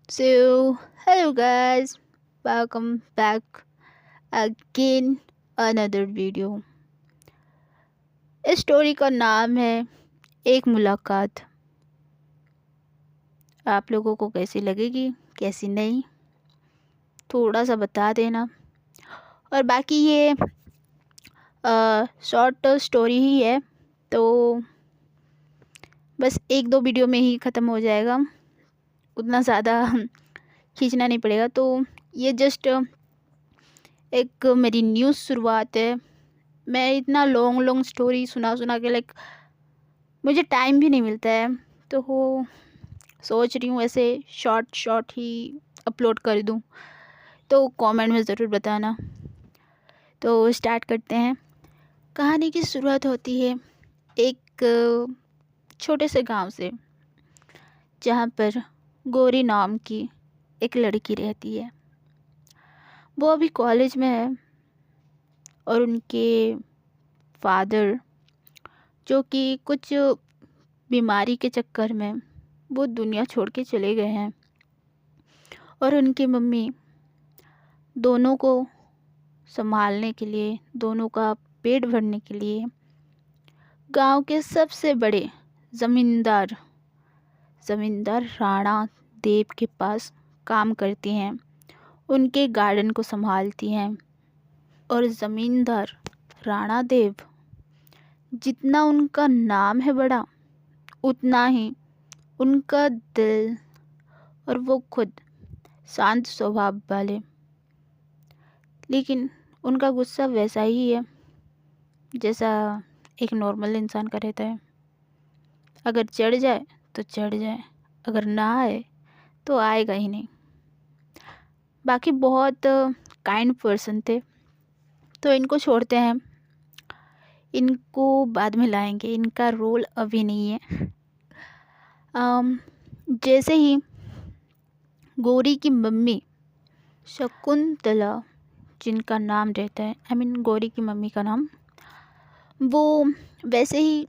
So, hello guys, welcome back again another video. इस story का नाम है एक मुलाकात। आप लोगों को कैसी लगेगी कैसी नहीं थोड़ा सा बता देना। और बाकी ये शॉर्ट स्टोरी ही है, तो बस एक दो वीडियो में ही ख़त्म हो जाएगा, उतना ज़्यादा खींचना नहीं पड़ेगा। तो ये जस्ट एक मेरी न्यूज़ शुरुआत है। मैं इतना लॉन्ग लॉन्ग स्टोरी सुना सुना के लाइक मुझे टाइम भी नहीं मिलता है, तो वो सोच रही हूँ ऐसे शॉर्ट शॉर्ट ही अपलोड कर दूँ। तो कमेंट में ज़रूर बताना। तो स्टार्ट करते हैं। कहानी की शुरुआत होती है एक छोटे से गांव से, जहाँ पर गौरी नाम की एक लड़की रहती है। वो अभी कॉलेज में है और उनके फादर, जो कि कुछ बीमारी के चक्कर में वो दुनिया छोड़ के चले गए हैं, और उनकी मम्मी दोनों को संभालने के लिए, दोनों का पेट भरने के लिए गांव के सबसे बड़े ज़मींदार ज़मींदार राणा देव के पास काम करती हैं। उनके गार्डन को संभालती हैं। और ज़मींदार राणा देव, जितना उनका नाम है बड़ा, उतना ही उनका दिल, और वो खुद शांत स्वभाव वाले। लेकिन उनका गुस्सा वैसा ही है जैसा एक नॉर्मल इंसान का रहता है। अगर चढ़ जाए तो चढ़ जाए, अगर ना आए तो आएगा ही नहीं। बाकी बहुत काइंड पर्सन थे, तो इनको छोड़ते हैं, इनको बाद में लाएंगे, इनका रोल अभी नहीं है। जैसे ही गौरी की मम्मी शकुंतला, जिनका नाम रहता है, गौरी की मम्मी का नाम, वो वैसे ही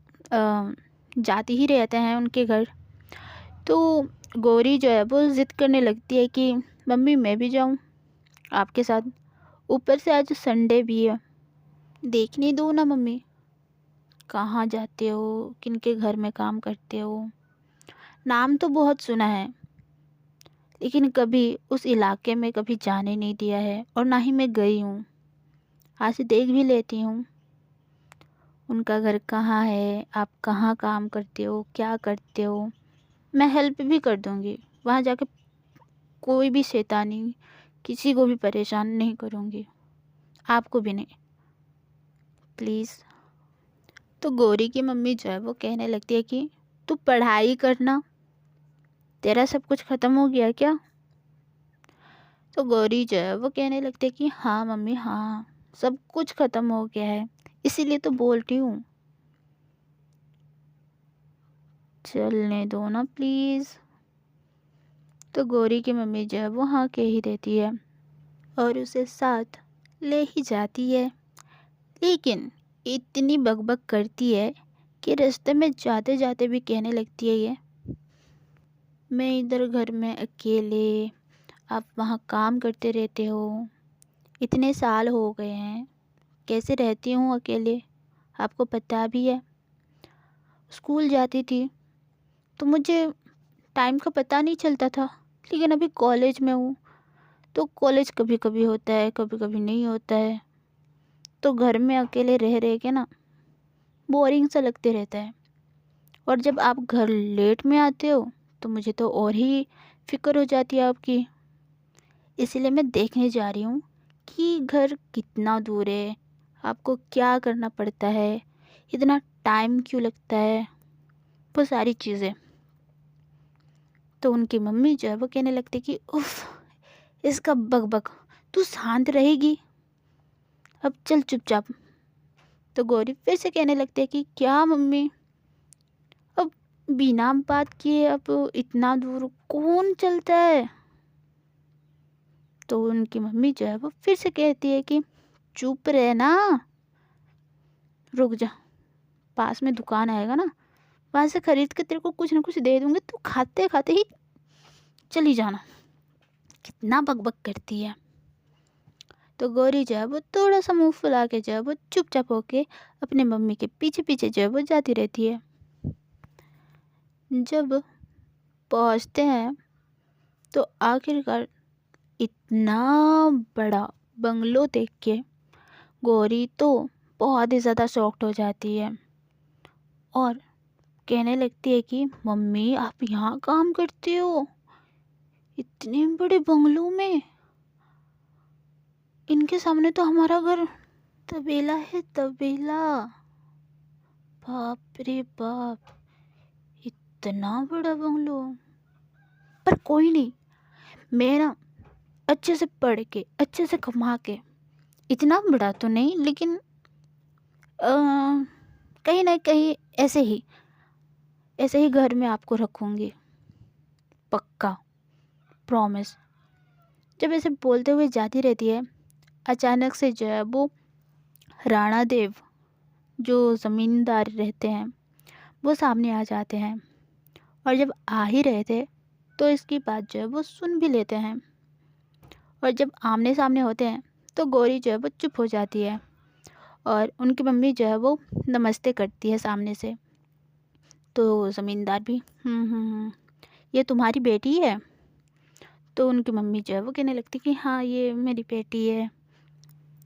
जाती ही रहते हैं उनके घर। तो गौरी जो है वो ज़िद करने लगती है कि मम्मी मैं भी जाऊं आपके साथ, ऊपर से आज संडे भी है, देखने दो ना मम्मी, कहाँ जाते हो, किनके घर में काम करते हो। नाम तो बहुत सुना है, लेकिन कभी उस इलाके में कभी जाने नहीं दिया है, और ना ही मैं गई हूँ। आज से देख भी लेती हूँ उनका घर कहाँ है, आप कहाँ काम करते हो, क्या करते हो। मैं हेल्प भी कर दूँगी वहाँ जाके, कोई भी शैतानी, किसी को भी परेशान नहीं करूँगी, आपको भी नहीं, प्लीज़। तो गौरी की मम्मी जो है वो कहने लगती है कि तू पढ़ाई करना, तेरा सब कुछ ख़त्म हो गया क्या। तो गौरी जो है वो कहने लगती है कि हाँ मम्मी हाँ, सब कुछ ख़त्म हो गया है, इसीलिए तो बोल रही हूँ, चलने दो ना प्लीज़। तो गौरी की मम्मी जो है वो हाँ कह ही देती है और उसे साथ ले ही जाती है। लेकिन इतनी बकबक करती है कि रास्ते में जाते जाते भी कहने लगती है ये, मैं इधर घर में अकेले, आप वहाँ काम करते रहते हो, इतने साल हो गए हैं, कैसे रहती हूँ अकेले, आपको पता भी है। स्कूल जाती थी तो मुझे टाइम का पता नहीं चलता था, लेकिन अभी कॉलेज में हूँ तो कॉलेज कभी कभी होता है कभी कभी नहीं होता है, तो घर में अकेले रह रह के ना बोरिंग सा लगते रहता है। और जब आप घर लेट में आते हो तो मुझे तो और ही फिक्र हो जाती है आपकी। इसीलिए मैं देखने जा रही हूँ कि घर कितना दूर है, आपको क्या करना पड़ता है, इतना टाइम क्यों लगता है, वो सारी चीज़ें। तो उनकी मम्मी जो है वो कहने लगती कि उफ, इसका बक तू शांत रहेगी, अब चल चुपचाप। तो गौरी फिर से कहने लगती है कि क्या मम्मी, अब बिना बात किए अब इतना दूर कौन चलता है। तो उनकी मम्मी जो है वो फिर से कहती है कि चुप रहे ना, रुक जा, पास में दुकान आएगा ना, वहाँ से खरीद के तेरे को कुछ ना कुछ दे दूँगी, तू खाते खाते ही चली जाना। कितना बकबक करती है। तो गौरी जो है वो थोड़ा सा मुंह फुला के जो है वो चुपचाप होके अपने मम्मी के पीछे पीछे जो है वो जाती रहती है। जब पहुंचते हैं तो आखिरकार इतना बड़ा बंगलो देख के गौरी तो बहुत ही ज़्यादा शॉक्ड हो जाती है और कहने लगती है कि मम्मी आप यहाँ काम करते हो, इतने बड़े बंगलों में। इनके सामने तो हमारा घर तबेला है, तबेला। बाप रे बाप, इतना बड़ा बंगलो। पर कोई नहीं, मैं ना अच्छे से पढ़ के अच्छे से कमा के, इतना बड़ा तो नहीं लेकिन कहीं ना कहीं ऐसे ही घर में आपको रखूँगी, पक्का, प्रॉमिस। जब ऐसे बोलते हुए जाती रहती है, अचानक से जो है वो राणा देव, जो ज़मींदार रहते हैं, वो सामने आ जाते हैं। और जब आ ही रहे थे तो इसकी बात जो है वो सुन भी लेते हैं। और जब आमने सामने होते हैं तो गौरी जो है वो चुप हो जाती है और उनकी मम्मी जो है वो नमस्ते करती है सामने से। तो ज़मींदार भी ये तुम्हारी बेटी है? तो उनकी मम्मी जो है वो कहने लगती कि हाँ ये मेरी बेटी है।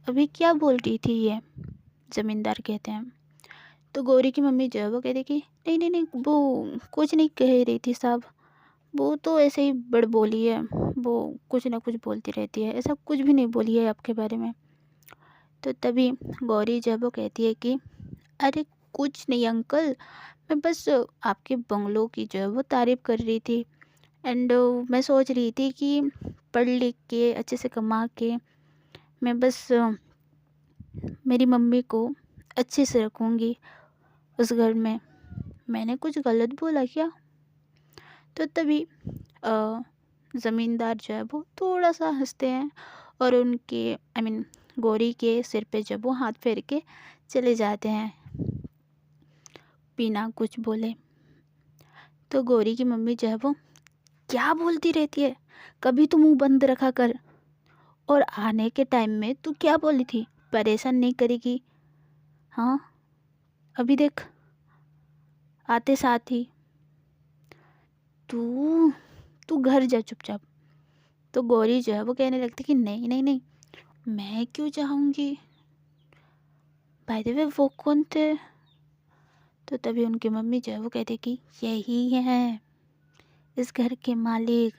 अभी क्या बोल रही थी ये? ज़मींदार कहते हैं। तो गौरी की मम्मी जो है वो कहती कि नहीं नहीं नहीं, वो कुछ नहीं कह रही थी साहब, वो तो ऐसे ही बड़बोली है, वो कुछ ना कुछ बोलती रहती है, ऐसा कुछ भी नहीं बोली है आपके बारे में। तो तभी गौरी जब वो कहती है कि अरे कुछ नहीं अंकल, मैं बस आपके बंगलों की जो है वो तारीफ़ कर रही थी। एंड मैं सोच रही थी कि पढ़ लिख के अच्छे से कमा के मैं बस मेरी मम्मी को अच्छे से रखूँगी उस घर में। मैंने कुछ गलत बोला क्या? तो तभी ज़मींदार जो है वो थोड़ा सा हंसते हैं और उनके गौरी के सिर पे जब वो हाथ फेर के चले जाते हैं बिना कुछ बोले। तो गौरी की मम्मी जो है वो क्या बोलती रहती है, कभी तो मुंह बंद रखा कर। और आने के टाइम में तू क्या बोली थी, परेशान नहीं करेगी? हाँ अभी देख, आते साथ ही तू तू घर जा चुपचाप। तो गौरी जो है वो कहने लगती कि नहीं नहीं नहीं, मैं क्यों चाहूँगी, बाय द वे वो कौन थे? तो तभी उनकी मम्मी जो है वो कहती कि यही है इस घर के मालिक,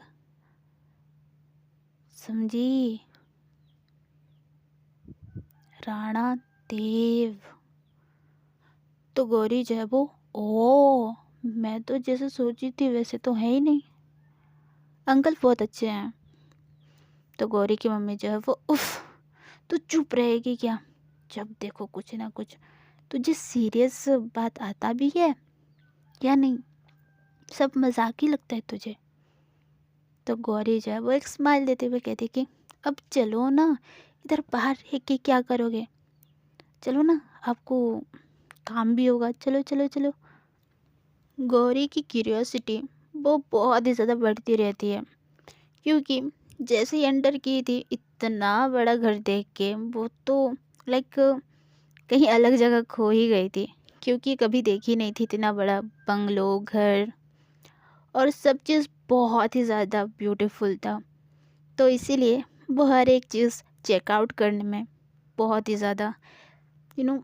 समझी, राणा देव। तो गौरी जो है वो, ओ मैं तो जैसे सोची थी वैसे तो है ही नहीं, अंकल बहुत अच्छे हैं। तो गौरी की मम्मी जो है वो, उफ तू चुप रहेगी क्या? जब देखो कुछ ना कुछ, तुझे सीरियस बात आता भी है या नहीं? सब मजाक ही लगता है तुझे? तो गौरी जो है वो एक स्माइल देते हुए कहती कि अब चलो ना, इधर बाहर रह के क्या करोगे, चलो ना, आपको काम भी होगा, चलो चलो चलो। गौरी की क्यूरियोसिटी वो बहुत ही ज़्यादा बढ़ती रहती है, क्योंकि जैसे ही एंटर की थी इतना बड़ा घर देख के वो तो लाइक कहीं अलग जगह खो ही गई थी, क्योंकि कभी देखी नहीं थी इतना बड़ा बंगलो, घर, और सब चीज़ बहुत ही ज़्यादा ब्यूटीफुल था। तो इसीलिए वो हर एक चीज़ चेकआउट करने में बहुत ही ज़्यादा यू नो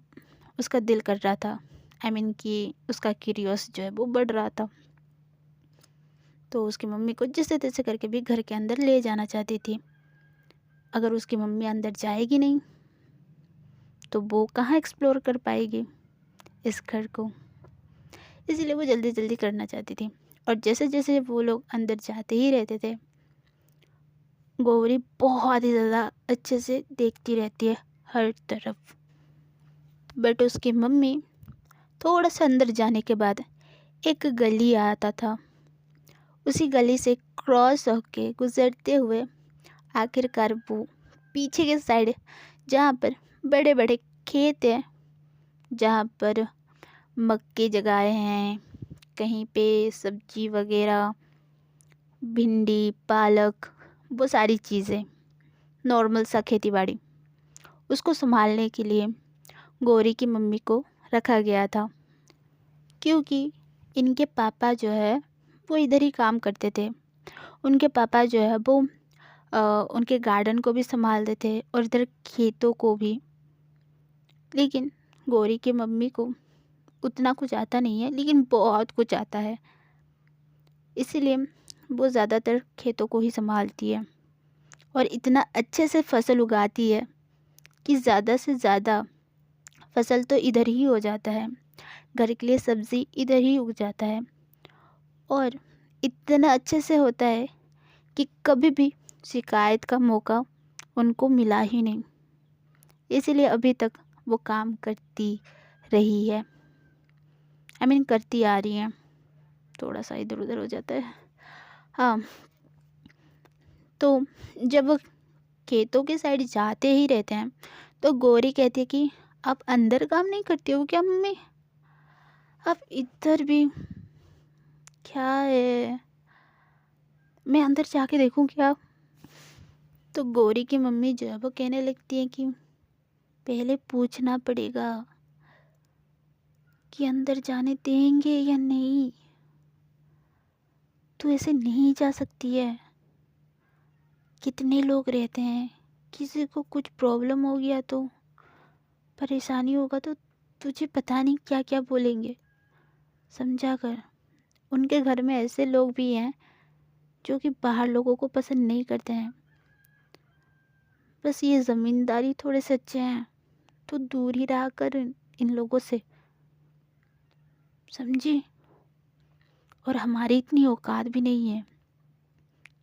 उसका दिल कर रहा था, कि उसका क्यूरियस जो है वो बढ़ रहा था। तो उसकी मम्मी को जिस तैसे करके भी घर के अंदर ले जाना चाहती थी। अगर उसकी मम्मी अंदर जाएगी नहीं तो वो कहाँ एक्सप्लोर कर पाएगी इस घर को, इसीलिए वो जल्दी जल्दी करना चाहती थी। और जैसे जैसे वो लोग अंदर जाते ही रहते थे, गौरी बहुत ही ज़्यादा अच्छे से देखती रहती है हर तरफ। बट उसकी मम्मी थोड़ा सा अंदर जाने के बाद एक गली आता था, उसी गली से क्रॉस होके गुजरते हुए आखिरकार वो पीछे के साइड, जहाँ पर बड़े बड़े खेत हैं, जहाँ पर मक्के जगाए हैं, कहीं पे सब्जी वगैरह, भिंडी, पालक, वो सारी चीज़ें, नॉर्मल सा खेती बाड़ी, उसको संभालने के लिए गौरी की मम्मी को रखा गया था। क्योंकि इनके पापा जो है वो इधर ही काम करते थे। उनके पापा जो है वो उनके गार्डन को भी संभालते थे और इधर खेतों को भी। लेकिन गौरी की मम्मी को उतना कुछ आता नहीं है, लेकिन बहुत कुछ आता है। इसीलिए वो ज़्यादातर खेतों को ही संभालती है और इतना अच्छे से फसल उगाती है कि ज़्यादा से ज़्यादा फसल तो इधर ही हो जाता है। घर के लिए सब्ज़ी इधर ही उग जाता है और इतना अच्छे से होता है कि कभी भी शिकायत का मौका उनको मिला ही नहीं। इसीलिए अभी तक वो काम करती रही है, करती आ रही हैं। थोड़ा सा इधर उधर हो जाता है। हाँ, तो जब वो खेतों के साइड जाते ही रहते हैं तो गौरी कहती है कि आप अंदर काम नहीं करती हो क्या मम्मी? आप इधर भी क्या है, मैं अंदर जाके देखूं क्या? तो गौरी की मम्मी जो है वो कहने लगती है कि पहले पूछना पड़ेगा कि अंदर जाने देंगे या नहीं। तू ऐसे नहीं जा सकती है। कितने लोग रहते हैं, किसी को कुछ प्रॉब्लम हो गया तो, परेशानी होगा तो तुझे पता नहीं क्या क्या बोलेंगे। समझा कर। उनके घर में ऐसे लोग भी हैं जो कि बाहर लोगों को पसंद नहीं करते हैं। बस ये ज़मींदारी थोड़े से अच्छे हैं, तो दूर ही रहा कर इन लोगों से, समझी? और हमारी इतनी औकात भी नहीं है।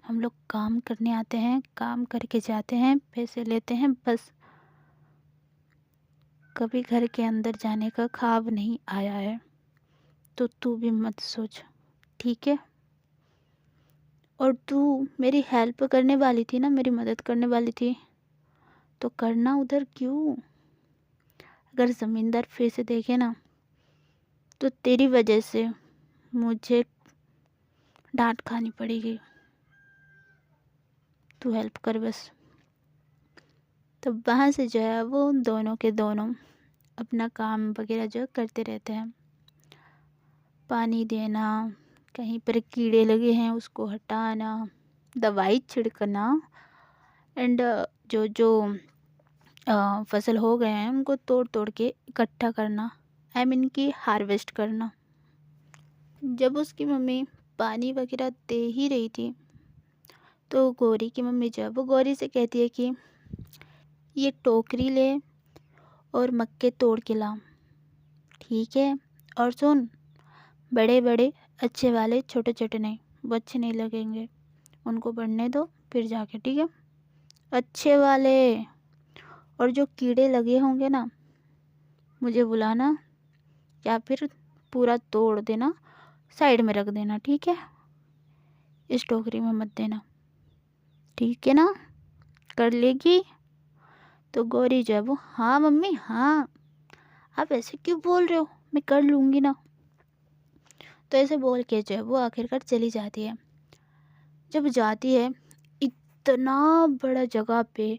हम लोग काम करने आते हैं, काम करके जाते हैं, पैसे लेते हैं, बस। कभी घर के अंदर जाने का ख्वाब नहीं आया है, तो तू भी मत सोच, ठीक है? और तू मेरी हेल्प करने वाली थी ना, मेरी मदद करने वाली थी, तो करना उधर क्यों? अगर ज़मींदार फिर से देखे ना तो तेरी वजह से मुझे डांट खानी पड़ेगी। तू हेल्प कर बस। तो वहाँ से जो है वो दोनों के दोनों अपना काम वगैरह जो करते रहते हैं। पानी देना, कहीं पर कीड़े लगे हैं उसको हटाना, दवाई छिड़कना, एंड जो जो फसल हो गए हैं उनको तोड़ तोड़ के इकट्ठा करना, कि हार्वेस्ट करना। जब उसकी मम्मी पानी वगैरह दे ही रही थी तो गौरी की मम्मी जो है वो गौरी से कहती है कि ये टोकरी ले और मक्के तोड़ के ला, ठीक है? और सुन, बड़े बड़े अच्छे वाले, छोटे छोटे नहीं, वो अच्छे नहीं लगेंगे, उनको बढ़ने दो फिर जाके, ठीक है? अच्छे वाले। और जो कीड़े लगे होंगे ना, मुझे बुलाना या फिर पूरा तोड़ देना, साइड में रख देना, ठीक है? इस टोकरी में मत देना, ठीक है ना? कर लेगी? तो गौरी जो है वो, हाँ मम्मी हाँ, आप ऐसे क्यों बोल रहे हो, मैं कर लूँगी ना। तो ऐसे बोल के जो है वो आखिरकार चली जाती है। जब जाती है, इतना बड़ा जगह पे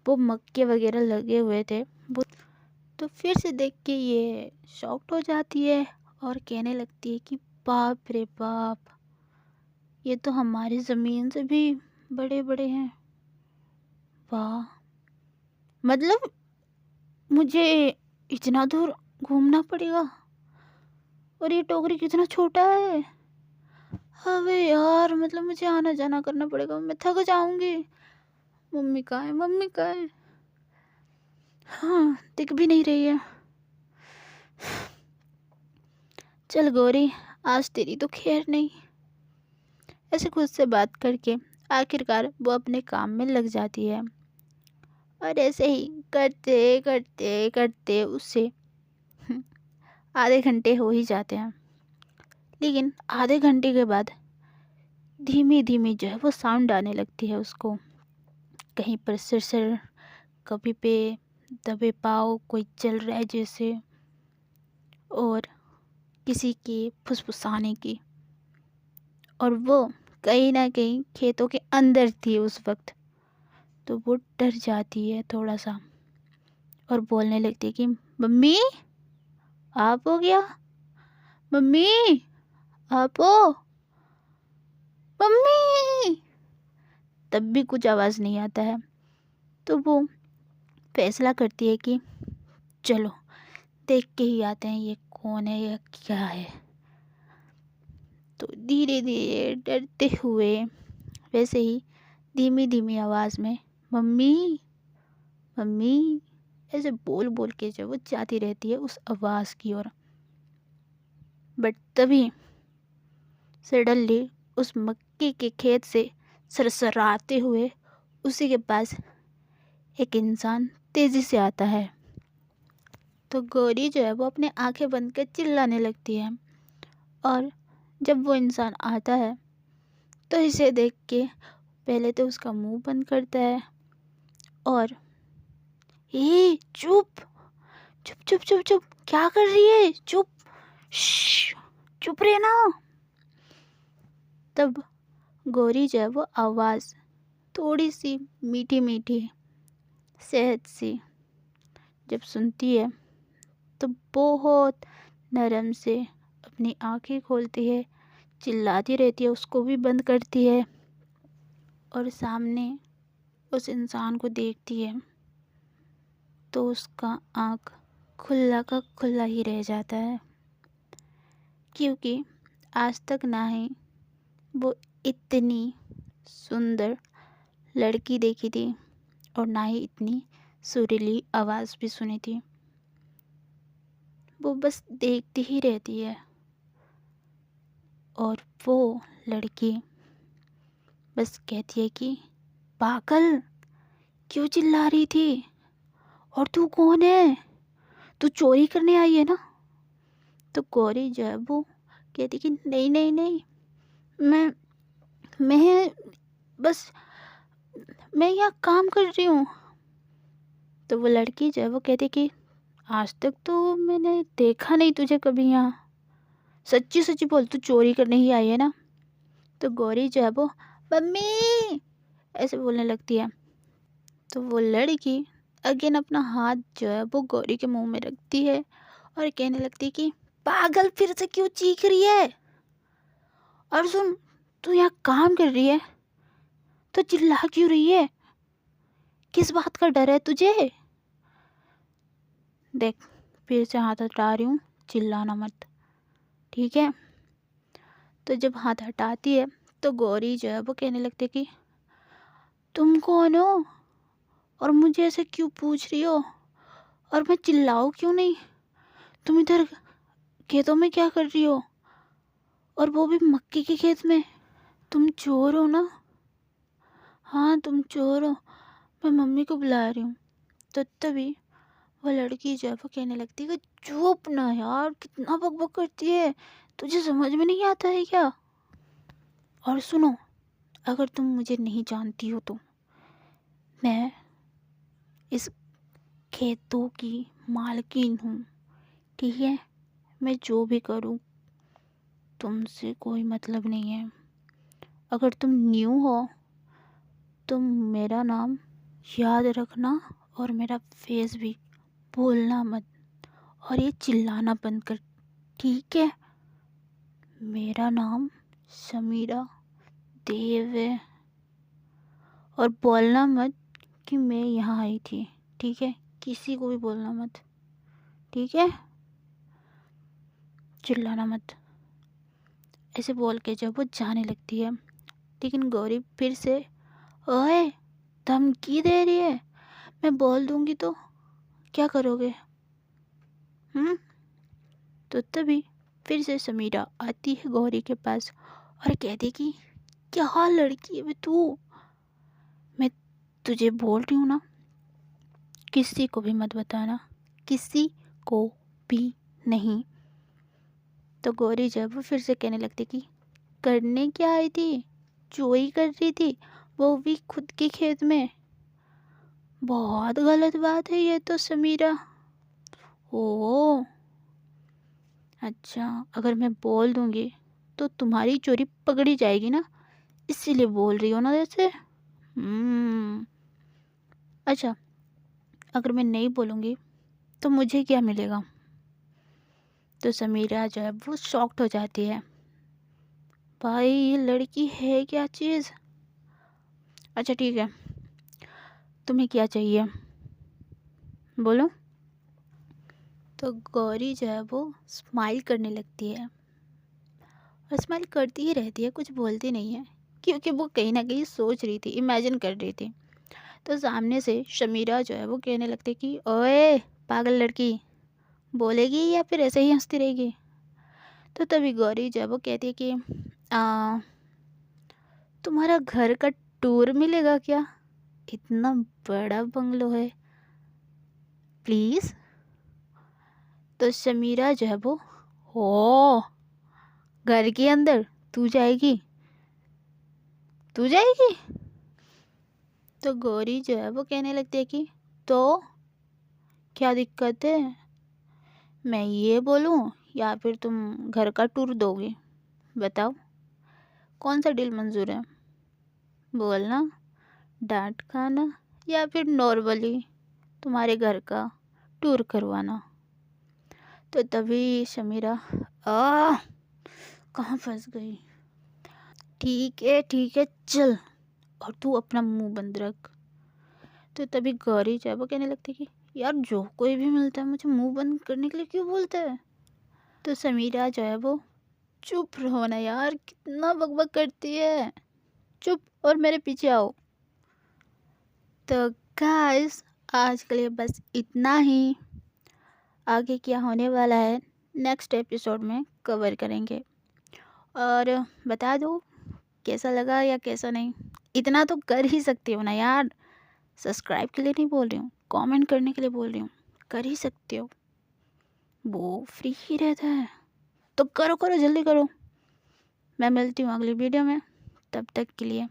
वो मक्के वगैरह लगे हुए थे वो, तो फिर से देख के ये शॉक्ड हो जाती है और कहने लगती है कि बाप रे बाप, ये तो हमारी ज़मीन से भी बड़े बड़े हैं। वाह, मतलब मुझे इतना दूर घूमना पड़ेगा और ये टोकरी कितना छोटा है। अबे यार, मतलब मुझे आना जाना करना पड़ेगा, मैं थक जाऊंगी। मम्मी कहाँ है, मम्मी कहाँ है? हाँ, दिख भी नहीं रही है। चल गौरी, आज तेरी तो खैर नहीं। ऐसे खुद से बात करके आखिरकार वो अपने काम में लग जाती है। और ऐसे ही करते करते करते उससे आधे घंटे हो ही जाते हैं। लेकिन आधे घंटे के बाद धीमी धीमी जो है वो साउंड आने लगती है उसको। कहीं पर सिरसिर, कभी पे दबे पाँव कोई चल रहा है जैसे, और किसी के फुसफुसाने की। और वो कहीं ना कहीं खेतों के अंदर थी उस वक्त। तो वो डर जाती है थोड़ा सा और बोलने लगती है कि मम्मी आप हो गया, मम्मी आप हो, मम्मी। तब भी कुछ आवाज़ नहीं आता है। तो वो फैसला करती है कि चलो देख के ही आते हैं ये कौन है या क्या है। तो धीरे धीरे डरते हुए वैसे ही धीमी धीमी आवाज़ में मम्मी मम्मी ऐसे बोल बोल के जो वो जाती रहती है उस आवाज़ की ओर। बट तभी सडनली उस मक्के के खेत से सरसराते हुए उसी के पास एक इंसान तेज़ी से आता है। तो गौरी जो है वो अपने आंखें बंद कर चिल्लाने लगती है। और जब वो इंसान आता है तो इसे देख के पहले तो उसका मुंह बंद करता है और ए चुप चुप चुप चुप चुप, क्या कर रही है, चुप, श्श, चुप रहे ना। तब गौरी जो है वो आवाज़ थोड़ी सी मीठी मीठी सहज सी जब सुनती है तो बहुत नरम से अपनी आंखें खोलती है, चिल्लाती रहती है, उसको भी बंद करती है और सामने उस इंसान को देखती है तो उसका आँख खुला का खुला ही रह जाता है। क्योंकि आज तक ना ही वो इतनी सुंदर लड़की देखी थी और ना ही इतनी सुरीली आवाज़ भी सुनी थी। वो बस देखती ही रहती है और वो लड़की बस कहती है कि पागल क्यों चिल्ला रही थी, और तू कौन है, तू चोरी करने आई है ना। तो गौरी जो है वो कहती कि नहीं नहीं नहीं, मैं बस मैं यहाँ काम कर रही हूँ। तो वो लड़की जो है वो कहती कि आज तक तो मैंने देखा नहीं तुझे कभी यहाँ, सच्ची सच्ची बोल तू चोरी करने ही आई है ना। तो गौरी जो है वो मम्मी ऐसे बोलने लगती है। तो वो लड़की अगेन अपना हाथ जो है वो गौरी के मुंह में रखती है और कहने लगती है कि पागल फिर से क्यों चीख रही है, और सुन तू यहाँ काम कर रही है तो चिल्ला क्यों रही है, किस बात का डर है तुझे। देख फिर से हाथ हटा रही हूँ, चिल्लाना मत, ठीक है। तो जब हाथ हटाती है तो गौरी जो है वो कहने लगती है कि तुम कौन हो और मुझे ऐसे क्यों पूछ रही हो, और मैं चिल्लाऊँ क्यों नहीं, तुम इधर खेतों में क्या कर रही हो, और वो भी मक्के के खेत में। तुम चोर हो ना, हाँ तुम चोर हो, मैं मम्मी को बुला रही हूँ। तो तभी वो लड़की जो है वो कहने लगती है कि चुप ना यार, कितना बकबक करती है, तुझे समझ में नहीं आता है क्या। और सुनो, अगर तुम मुझे नहीं जानती हो तो मैं इस खेतों की मालकिन हूँ, ठीक है। मैं जो भी करूँ तुमसे कोई मतलब नहीं है। अगर तुम न्यू हो तो मेरा नाम याद रखना और मेरा फेस भी भूलना मत, और ये चिल्लाना बंद कर, ठीक है। मेरा नाम समीरा देव है, और बोलना मत कि मैं यहाँ आई थी, ठीक है, किसी को भी बोलना मत, ठीक है, चिल्लाना मत। ऐसे बोल के जब वो जाने लगती है, लेकिन गौरी फिर से ओए धमकी दे रही है, मैं बोल दूंगी तो क्या करोगे। हम्म। तो तभी फिर से समीरा आती है गौरी के पास और कहती कि क्या लड़की है बे तू, मैं तुझे बोल रही हूँ ना किसी को भी मत बताना, किसी को भी नहीं। तो गौरी जब वो फिर से कहने लगती कि करने क्या आई थी, चोरी कर रही थी, वो भी खुद के खेत में, बहुत गलत बात है ये तो समीरा। ओ अच्छा, अगर मैं बोल दूंगी तो तुम्हारी चोरी पकड़ी जाएगी ना, इसीलिए बोल रही हो ना जैसे। अच्छा, अगर मैं नहीं बोलूँगी तो मुझे क्या मिलेगा? तो समीरा जो है वो शॉक्ड हो जाती है। भाई ये लड़की है क्या चीज़? अच्छा ठीक है, तुम्हें क्या चाहिए बोलो। तो गौरी जो है वो स्माइल करने लगती है, और स्माइल करती ही रहती है, कुछ बोलती नहीं है, क्योंकि वो कहीं ना कहीं सोच रही थी, इमेजिन कर रही थी। तो सामने से शमीरा जो है वो कहने लगती है कि ओए पागल लड़की, बोलेगी या फिर ऐसे ही हंसती रहेगी? तो तभी गौरी जो है वो कहती है कि आ, तुम्हारा घर का टूर मिलेगा क्या? इतना बड़ा बंगलो है, प्लीज़। तो शमीरा जो है वो, हो, घर के अंदर तू जाएगी? तू जाएगी? तो गौरी जो है वो कहने लगती है कि तो क्या दिक्कत है, मैं ये बोलूँ या फिर तुम घर का टूर दोगे? बताओ, कौन सा डील मंजूर है? बोलना, डांट खाना या फिर नॉर्मली तुम्हारे घर का टूर करवाना? तो तभी शमीरा, आ कहाँ फंस गई? ठीक है चल, और तू अपना मुंह बंद रख। तो तभी गौरी जो है वो कहने लगती कि यार जो कोई भी मिलता है मुझे मुंह बंद करने के लिए क्यों बोलता है? तो समीरा जो है वो, चुप रहो ना यार, कितना बकबक करती है, चुप और मेरे पीछे आओ। तो गाइस, आज के लिए बस इतना ही। आगे क्या होने वाला है नेक्स्ट एपिसोड में कवर करेंगे। और बता दो कैसा लगा या कैसा नहीं, इतना तो कर ही सकती हो ना यार। सब्सक्राइब के लिए नहीं बोल रही हूँ, कमेंट करने के लिए बोल रही हूँ, कर ही सकते हो, वो फ्री ही रहता है। तो करो करो, जल्दी करो। मैं मिलती हूँ अगली वीडियो में, तब तक के लिए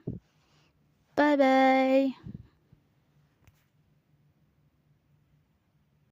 बाय बाय।